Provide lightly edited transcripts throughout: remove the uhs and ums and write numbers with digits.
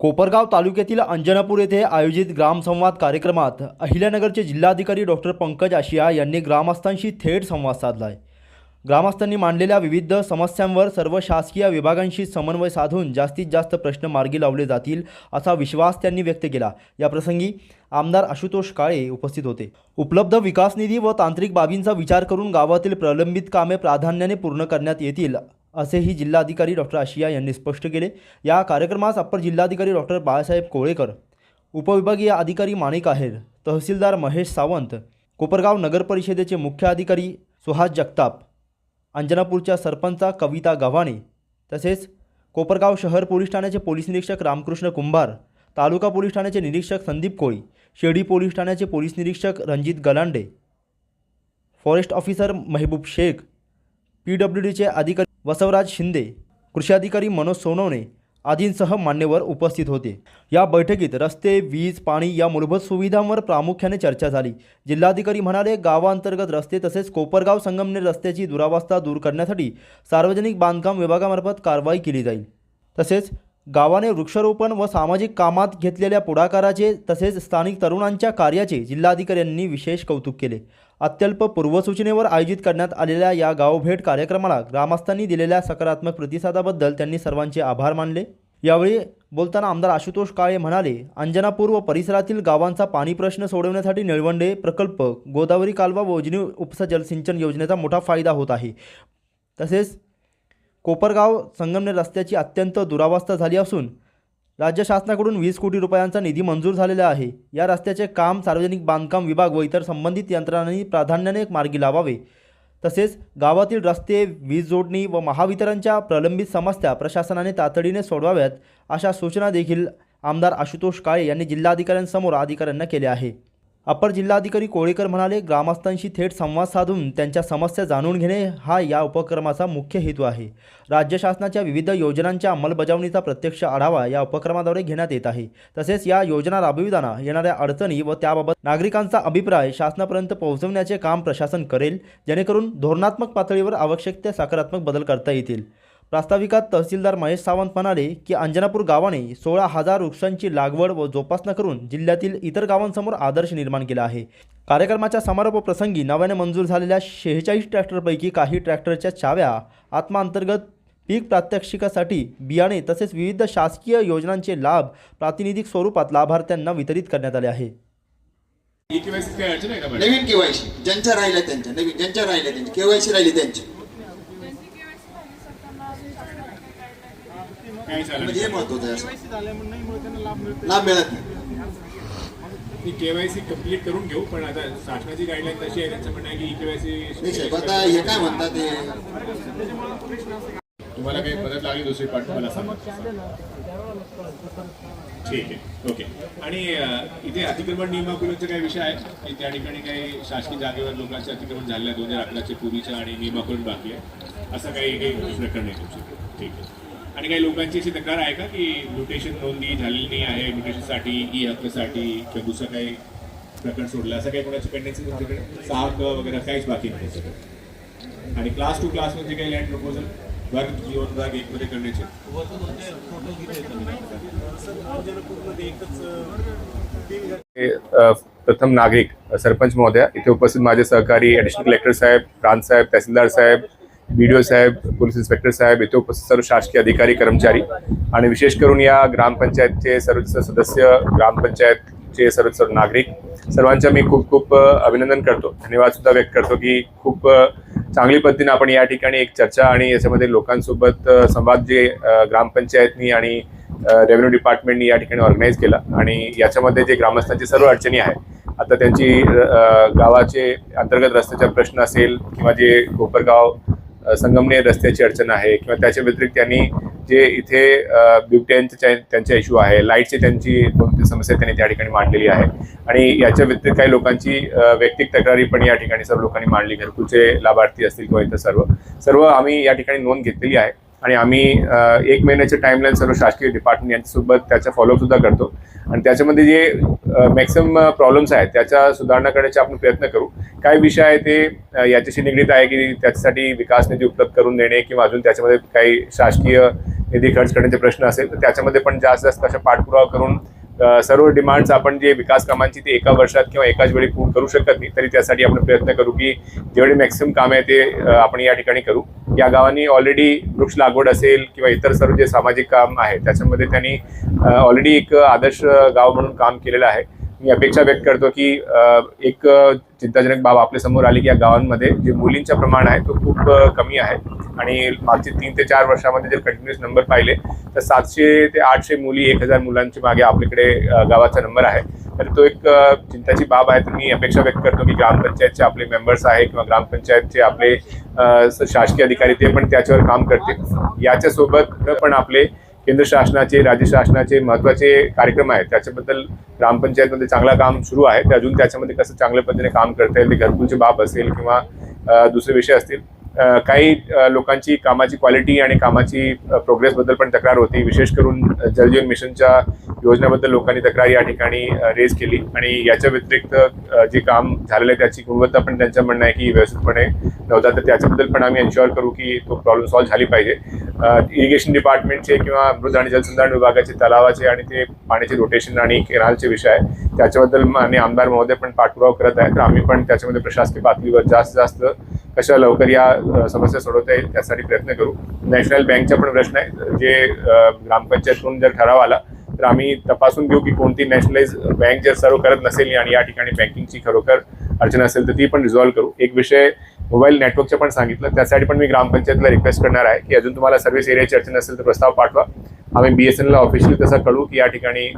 कोपरगाव तालुक्यातील अंजनापूर येथे आयोजित ग्रामसंवाद कार्यक्रमात अहिल्यानगरचे जिल्हाधिकारी डॉक्टर पंकज आशिया यांनी ग्रामस्थांशी थेट संवाद साधला आहे। ग्रामस्थांनी मांडलेल्या विविध समस्यांवर सर्व शासकीय विभागांशी समन्वय साधून जास्तीत जास्त प्रश्न मार्गी लावले जातील असा विश्वास त्यांनी व्यक्त केला। या प्रसंगी आमदार आशुतोष काळे उपस्थित होते। उपलब्ध विकास निधी व तांत्रिक बाबींचा विचार करून गावातील प्रलंबित कामे प्राधान्याने पूर्ण करण्यात येतील असेही जिल्हाधिकारी डॉक्टर आशिया यांनी स्पष्ट केले। या कार्यक्रमास अप्पर जिल्हाधिकारी डॉक्टर बाळासाहेब कोळेकर, उपविभागीय अधिकारी माणिक आहेर, तहसीलदार महेश सावंत, कोपरगाव नगर परिषदेचे मुख्य अधिकारी सुहास जगताप, अंजनापूरच्या सरपंचा कविता गव्हाणे, तसेच कोपरगाव शहर पोलीस ठाण्याचे पोलीस निरीक्षक रामकृष्ण कुंभार, तालुका पोलीस ठाण्याचे निरीक्षक संदीप कोळी, शिर्डी पोलीस ठाण्याचे पोलीस निरीक्षक रणजित गलांडे, फॉरेस्ट ऑफिसर महबूब शेख, PWDचे अधिकारी वसवराज शिंदे, कृषी अधिकारी मनोज सोनवणे आदींसह मान्यवर उपस्थित होते। या बैठकीत रस्ते, वीज, पाणी या मूलभूत सुविधांवर प्रामुख्याने चर्चा झाली। जिल्हाधिकारी म्हणाले, गावांतर्गत रस्ते तसेच कोपरगाव संगमनेर रस्त्याची दुरावस्था दूर करण्यासाठी सार्वजनिक बांधकाम विभागामार्फत कारवाई केली जाईल। तसेच गावाने वृक्षारोपण व सामाजिक कामात घेतलेल्या पुढाकाराचे तसेच स्थानिक तरुणांच्या कार्याचे जिल्हाधिकाऱ्यांनी विशेष कौतुक केले। अत्यल्प पूर्वसूचनेवर आयोजित करण्यात आलेल्या या गावभेट कार्यक्रमाला ग्रामस्थांनी दिलेल्या सकारात्मक प्रतिसादाबद्दल त्यांनी सर्वांचे आभार मानले। यावेळी बोलताना आमदार आशुतोष काळे म्हणाले, अंजनापूर व परिसरातील गावांचा पाणी प्रश्न सोडवण्यासाठी निळवंडे प्रकल्प, गोदावरी कालवा व उजनी उपसा जलसिंचन योजनेचा मोठा फायदा होत आहे। तसेच कोपरगाव संगमनेर रस्त्याची अत्यंत दुरावस्था झाली असून राज्य शासनाकडून 20 कोटी रुपयांचा निधी मंजूर झालेला आहे। या रस्त्याचे काम सार्वजनिक बांधकाम विभाग व इतर संबंधित यंत्रणांनी प्राधान्याने मार्गी लावावे। तसेच गावातील रस्ते, वीज जोडणी व महावितरणच्या प्रलंबित समस्या प्रशासनाने तातडीने सोडवाव्यात अशा सूचना देखील आमदार आशुतोष काळे यांनी जिल्हाधिकाऱ्यांसमोर अधिकाऱ्यांना केल्या आहे। अप्पर जिल्हाधिकारी कोळेकर म्हणाले, ग्रामस्थांशी थेट संवाद साधून त्यांच्या समस्या जाणून घेणे हा या उपक्रमाचा मुख्य हेतू आहे। राज्य शासनाच्या विविध योजनांच्या अंमलबजावणीचा प्रत्यक्ष आढावा या उपक्रमाद्वारे घेण्यात येत आहे। तसेच या योजना राबविताना येणाऱ्या अडचणी व त्याबाबत नागरिकांचा अभिप्राय शासनापर्यंत पोहोचवण्याचे काम प्रशासन करेल, जेणेकरून धोरणात्मक पातळीवर आवश्यक ते सकारात्मक बदल करता येतील। प्रास्ताविकात तहसीलदार महेश सावंत म्हणाले की अंजनापूर गावाने 16,000 वृक्षांची लागवड व जोपासना करून जिल्ह्यातील इतर गावांसमोर आदर्श निर्माण केला आहे। कार्यक्रमाच्या समारोप प्रसंगी नव्याने मंजूर झालेल्या 46 ट्रॅक्टरपैकी काही ट्रॅक्टरच्या चाव्या, आत्मा अंतर्गत पीक प्रात्यक्षिकासाठी बियाणे तसेच विविध शासकीय योजनांचे लाभ प्रातिनिधिक स्वरूपात लाभार्थ्यांना वितरित करण्यात आले आहे। नवीन केवायसी ज्यांच्या राहिल्या त्यांच्या, नवीन ज्यांच्या राहिल्या त्यांची केवायसी राहिली त्यांची म्हणजे महत्त्वाचं आहे। असं लाभ मिळत नाही। केवायसी कंप्लीट करून घेऊ, पण आता शासनाची गाईडलाईन तशी आहे, त्यांचं म्हणणं आहे की केवायसी आता हे काय म्हणतात ते तुम्हाला काही मदत लागली दुसरी पाठ मला सांगा। ठीक आहे, ओके। आणि इथे अतिक्रमण नियमावलीचा काही विषय आहे की त्या ठिकाणी काही शासकीय जागेवर लोकांचे अतिक्रमण झाले 2011च्या पूर्वीच्या आणि नियमावली बाकी आहे, असं काही प्रकरण आहे तुमचं? ठीक आहे। आणि काही लोकांची अशी तक्रार आहे का की म्युटेशन नोंदणी झालेली नाही आहे, म्युटेशनसाठी, ई हक्कसाठी किंवा दुसरं काही प्रकरण सोडलं, असं काही कोणाची पेंडेन्सी तुमच्याकडे? 6 वगैरे काहीच बाकी नाही। आणि क्लास 2 क्लास म्हणजे काही लँड प्रपोजल वर्ग 2 भाग 1 मध्ये करण्याचे प्रथम नागरिक सरपंच महोदया, इथे उपस्थित माझे सहकारी ॲडिशनल कलेक्टर साहेब, प्रांत साहेब, तहसीलदार साहेब, BDO साहेब, पोलीस इन्स्पेक्टर साहेब, इथे उपस्थित सर्व शासकीय अधिकारी, कर्मचारी आणि विशेष करून या ग्रामपंचायतचे सर्व सदस्य, ग्रामपंचायतचे सर्व नागरिक, सर्वांचं मी खूप खूप अभिनंदन करतो, धन्यवाद सुद्धा व्यक्त करतो की खूप चांगली पद्धतीने आपण या ठिकाणी एक चर्चा आणि याच्यामध्ये लोकांसोबत संवाद जे ग्रामपंचायतनी आणि रेव्हेन्यू डिपार्टमेंटनी या ठिकाणी ऑर्गनाईज केला आणि याच्यामध्ये जे ग्रामस्थांची सर्व अडचणी आहे, आता त्यांची गावाचे अंतर्गत रस्त्याचा प्रश्न असेल किंवा जे कोपरगाव संगमनेर रस्त्याची अडचण आहे किंवा त्याच्या व्यतिरिक्त त्यांनी जे इथे बिबट्यांचे त्यांचा इश्यू आहे, लाईटची त्यांची कोणती समस्या त्यांनी त्या ठिकाणी मांडलेली आहे आणि याच्या व्यतिरिक्त काही लोकांची वैयक्तिक तक्रारी पण या ठिकाणी सर्व लोकांनी मांडली, घरकुलचे लाभार्थी असतील किंवा इतर सर्व आम्ही या ठिकाणी नोंद घेतलेली आहे आणि आम्ही 1 महिन्याचे टाइमलाईन सर्व शासकीय डिपार्टमेंट यांच्यासोबत त्याचा फॉलोअप सुद्धा करतो आणि त्याच्यामध्ये जे मॅक्सिमम प्रॉब्लेम्स आहेत त्याच्या सुधारणा करण्याचा आपण प्रयत्न करू। काय विषय आहे ते याच्याशी निगडीत आहे की त्याच्यासाठी विकास निधी उपलब्ध करून देणे किंवा अजून त्याच्यामध्ये काही शासकीय निधी खर्च करण्याचे प्रश्न असेल तर त्याच्यामध्ये पण जास्त अशा पाठपुरावा करून सर्व डिमांड्स आपण जे विकास कामांची ती एका वर्षात किंवा एकाच वेळी पूर्ण करू शकत नाही, तरी त्यासाठी आपण प्रयत्न करू की जेवढे मॅक्सिमम काम आहे ते आपण या ठिकाणी करू. या गावांनी ऑलरेडी वृक्ष लागवड असेल किंवा इतर सर्व जे सामाजिक काम आहे त्याच्यामध्ये त्यांनी ऑलरेडी एक आदर्श गाव म्हणून काम केलेलं आहे. मी अपेक्षा व्यक्त करतो की एक चिंताजनक बाब आपल्या समोर आली की या गावांमध्ये जे मुलींचं प्रमाण आहे तो खूप कमी आहे आणि मागचे 3 ते 4 वर्षामध्ये जर कंटिन्युअस नंबर पाहिले तर 700 ते 800 मुली 1000 मुलांच्या मागे आपल्याकडे गावाचा नंबर आहे. तर तो एक चिंताची बाब आहे. तर मी अपेक्षा व्यक्त करतो की ग्रामपंचायतचे आपले मेंबर्स आहे किंवा ग्रामपंचायतचे आपले शासकीय अधिकारी ते पण त्याच्यावर काम करतील. याच्यासोबत पण आपले केंद्र शासनाचे राज्य शासनाचे महत्त्वाचे कार्यक्रम आहेत त्याच्याबद्दल ग्रामपंचायतमध्ये चांगला काम सुरू आहे. ते अजून त्याच्यामध्ये कसं चांगल्या पद्धतीने काम करता येईल ते घरकुलची बाब असेल किंवा दुसरे विषय असतील. काही लोकांची कामाची क्वालिटी आणि कामाची प्रोग्रेसबद्दल पण तक्रार होती. विशेष करून जलजीवन मिशनच्या योजनेबद्दल लोकांनी तक्रार या ठिकाणी रेज केली आणि याच्या व्यतिरिक्त जे काम झालेलं आहे त्याची गुणवत्ता पण त्यांचं म्हणणं आहे की व्यवस्थितपणे नव्हता. तर त्याच्याबद्दल पण आम्ही एन्श्युअर करू की तो प्रॉब्लेम सॉल्व्ह झाली पाहिजे. इरिगेशन डिपार्टमेंटचे किंवा मृद आणि जलसंधारण विभागाचे तलावाचे आणि ते पाण्याचे रोटेशन आणि केनालचे विषय आहे त्याच्याबद्दल माननीय आमदार महोदय पण पाठपुरावा करत आहेत. तर आम्ही पण त्याच्यामध्ये प्रशासकीय पातळीवर जास्त कशा लवकर या समस्या सोडवता येईल त्यासाठी प्रयत्न करू. नॅशनल बँकचा पण प्रश्न आहे. जे ग्रामपंचायतकडून जर ठराव आला तर आम्ही तपासून घेऊ की कोणती नॅशनलाइज बँक जर सर्व करत नसेल आणि या ठिकाणी बँकिंगची खरोखर अडचण असेल तर ती पण रिझॉल्व्ह करू. एक विषय मोबाईल नेटवर्कचं पण सांगितलं त्यासाठी पण मी ग्रामपंचायतला रिक्वेस्ट करणार आहे की अजून तुम्हाला सर्व्हिस एरियाची अडचण असेल तर प्रस्ताव पाठवा. आम्ही BSNLला ऑफिशियली तसं कळू की या ठिकाणी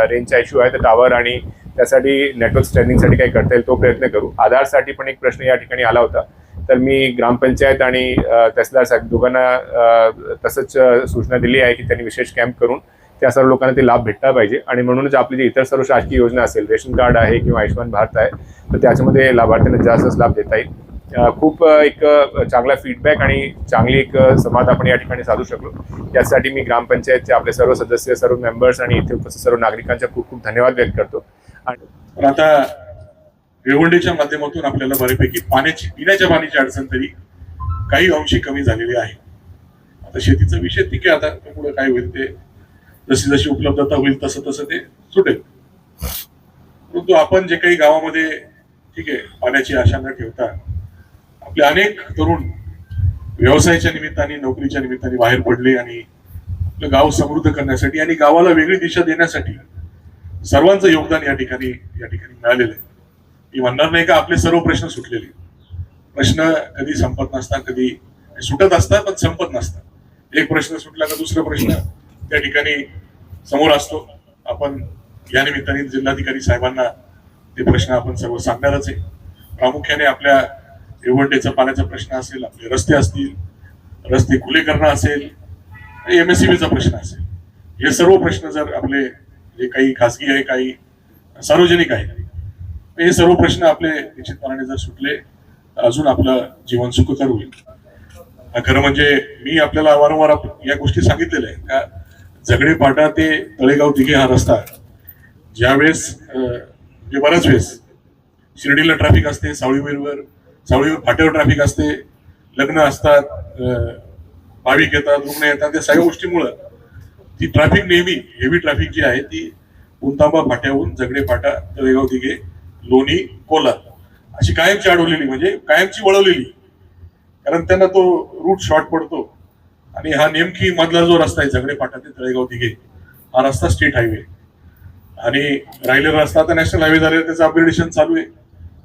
रेंजचा इश्यू आहे तर टावर आणि त्यासाठी नेटवर्क स्ट्रेंथिंगसाठी काही करता येईल तो प्रयत्न करू. आधारसाठी पण एक प्रश्न या ठिकाणी आला होता तर मी ग्रामपंचायत आणि तहसीलदार साहेब दोघांना तसंच सूचना दिली आहे की त्यांनी विशेष कॅम्प करून त्या सर्व लोकांना ते लाभ भेटला पाहिजे आणि म्हणूनच आपली जी इतर सर्व शासकीय योजना असेल रेशन कार्ड आहे किंवा आयुष्यमान भारत आहे तर त्याच्यामध्ये लाभार्थ्यांना जास्त लाभ देता येईल. खूप एक चांगला फीडबॅक आणि चांगली एक संवाद आपण या ठिकाणी साधू शकलो. यासाठी मी ग्रामपंचायतचे आपले सर्व सदस्य सर्व मेंबर्स आणि इथे उपस्थित सर्व नागरिकांचा खूप खूप धन्यवाद व्यक्त करतो. पण आता भिवंडीच्या माध्यमातून आपल्याला बऱ्यापैकी पिण्याच्या पाण्याची अडचण तरी काही अंशी कमी झालेली आहे. आता शेतीचा विषय ठीक आहे, आता पुढे काय होईल ते जशी जशी उपलब्धता होईल तसं तसं ते सुटेल. परंतु आपण जे काही गावामध्ये ठीक आहे पाण्याची आशा न ठेवता आपले अनेक तरुण व्यवसायाच्या निमित्ताने नोकरीच्या निमित्ताने बाहेर पडले आणि आपलं गाव समृद्ध करण्यासाठी आणि गावाला वेगळी दिशा देण्यासाठी सर्वांचं योगदान या ठिकाणी मिळालेलं आहे. मी म्हणणार नाही का आपले सर्व प्रश्न सुटलेले. प्रश्न कधी संपत नसतात, कधी सुटत असतात पण संपत नसतात. एक प्रश्न सुटला का दुसरा प्रश्न त्या ठिकाणी समोर असतो. आपण या निमित्ताने जिल्हाधिकारी साहेबांना ते प्रश्न आपण सर्व सांगणारच आहे. प्रामुख्याने आपल्या भिवंडीचा पाण्याचा प्रश्न असेल, आपले रस्ते असतील, रस्ते खुले करणं असेल, MSCBचा प्रश्न असेल, हे सर्व प्रश्न जर आपले जे काही खासगी आहे काही सार्वजनिक आहे हे सर्व प्रश्न आपले निश्चितपणाने जर सुटले अजून आपलं जीवन सुखकर होईल. खरं म्हणजे मी आपल्याला वारंवार या गोष्टी सांगितलेल्या आहेत का झगडेपाटा ते तळेगाव दिघे हा रस्ता ज्यावेळेस म्हणजे बऱ्याच वेळेस शिर्डीला ट्रॅफिक असते, सावळीवर फाट्यावर ट्रॅफिक असते, लग्न असतात, भाविक येतात, रुग्ण येतात, त्या सगळ्या गोष्टीमुळं ती ट्रॅफिक नेहमी हेवी ट्रॅफिक जी आहे ती पुंतांबा फाट्याहून झगडेपाटा तळेगाव दिघे लोणी कोलार अशी कायमची अडवलेली म्हणजे कायमची वळवलेली. कारण त्यांना तो रूट शॉर्ट पडतो आणि हा नेमकी मधला जो रस्ता आहे झगडेपाटा ते तळेगाव दिघे हा रस्ता स्टेट हायवे आणि राहिलेला रस्ता आता नॅशनल हायवे झालेला त्याचं अपग्रेडेशन चालू आहे.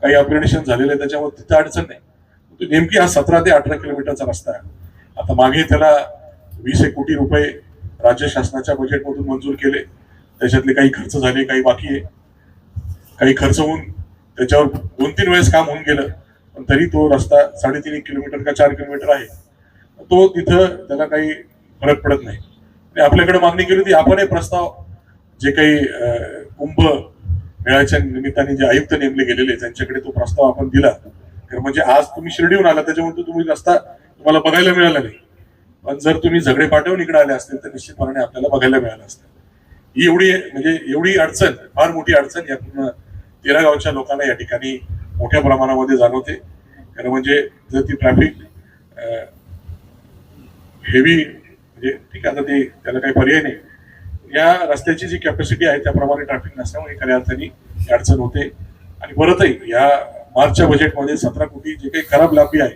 काही अपग्रेडेशन झालेलं आहे त्याच्यावर तिथं अडचण नाही. नेमकी हा 17 ते 18 किलोमीटरचा रस्ता आहे. आता मागे त्याला 20 कोटी रुपये राज्य शासनाच्या बजेटमधून मंजूर केले. त्याच्यातले काही खर्च झाले, काही बाकी आहे. काही खर्च होऊन त्याच्यावर 2-3 वेळेस काम होऊन गेलं पण तरी तो रस्ता 3.5 किलोमीटर का 4 किलोमीटर आहे. तो तिथं त्याला काही फरक पडत नाही. आपल्याकडे मागणी केली होती आपण हे प्रस्ताव जे काही कुंभ मेळ्याच्या निमित्ताने जे आयुक्त नेमले गेलेले त्यांच्याकडे तो प्रस्ताव आपण दिला. म्हणजे आज तुम्ही शिर्डीहून आला त्याच्यामुळे तुम्ही रस्ता तुम्हाला बघायला मिळाला नाही. पण जर तुम्ही झगडे पाठवून इकडे आले असतील तर निश्चितपणे आपल्याला बघायला मिळालं असतं. ही एवढी अडचण फार मोठी अडचण या पूर्ण 13 गावच्या लोकांना या ठिकाणी मोठ्या प्रमाणामध्ये जाणवते. खरं म्हणजे जर ती ट्रॅफिक हेवी म्हणजे ठीक आहे, आता ते त्याला काही पर्याय नाही. या रस्त्याची जी कॅपॅसिटी आहे त्याप्रमाणे ट्रॅफिक नसल्यामुळे खऱ्या अर्थाने ही अडचण होते. आणि परतही या मार्चच्या बजेटमध्ये 17 कोटी जे काही खराब लाभी आहे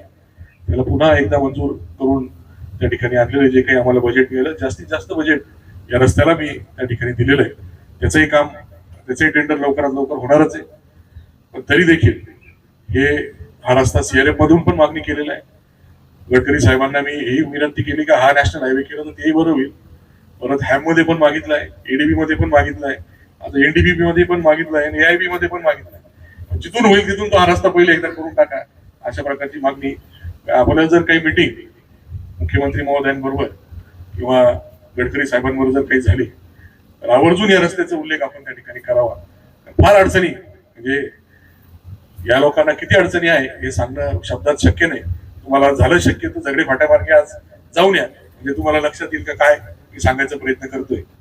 त्याला पुन्हा एकदा मंजूर करून त्या ठिकाणी आणलेलं जे काही आम्हाला बजेट मिळालं, जास्तीत जास्त बजेट या रस्त्याला मी त्या ठिकाणी दिलेलं आहे. त्याचंही काम, त्याचंही टेंडर लवकरात लवकर होणारच आहे. पण तरी देखील हे हा रस्ता CRF मधून पण मागणी केलेला आहे. गडकरी साहेबांना मी ही विनंती केली की हा नॅशनल हायवे केला तर तेही बरं होईल. परत हॅम मध्ये पण मागितलं आहे, ADB मध्ये पण मागितलं आहे, आता NDBP मध्ये पण मागितलं आहे आणि AIB मध्ये पण मागितलं आहे. जिथून होईल तिथून तो हा रस्ता पहिले एकदा करून टाका, अशा प्रकारची मागणी. आपल्याला जर काही मिटिंग मुख्यमंत्री महोदयांबरोबर किंवा गडकरी साहेबांबरोबर जर काही झाली तर आवर्जून या रस्त्याचा उल्लेख आपण त्या ठिकाणी करावा. फार अडचणी, म्हणजे या लोकांना किती अडचणी आहे हे सांगणं शब्दात शक्य नाही. तुम्हाला झालं शक्य तर झगडे फाट्यामार्गे आज जाऊन या, म्हणजे तुम्हाला लक्षात येईल का काय मी सांगायचा प्रयत्न करतोय.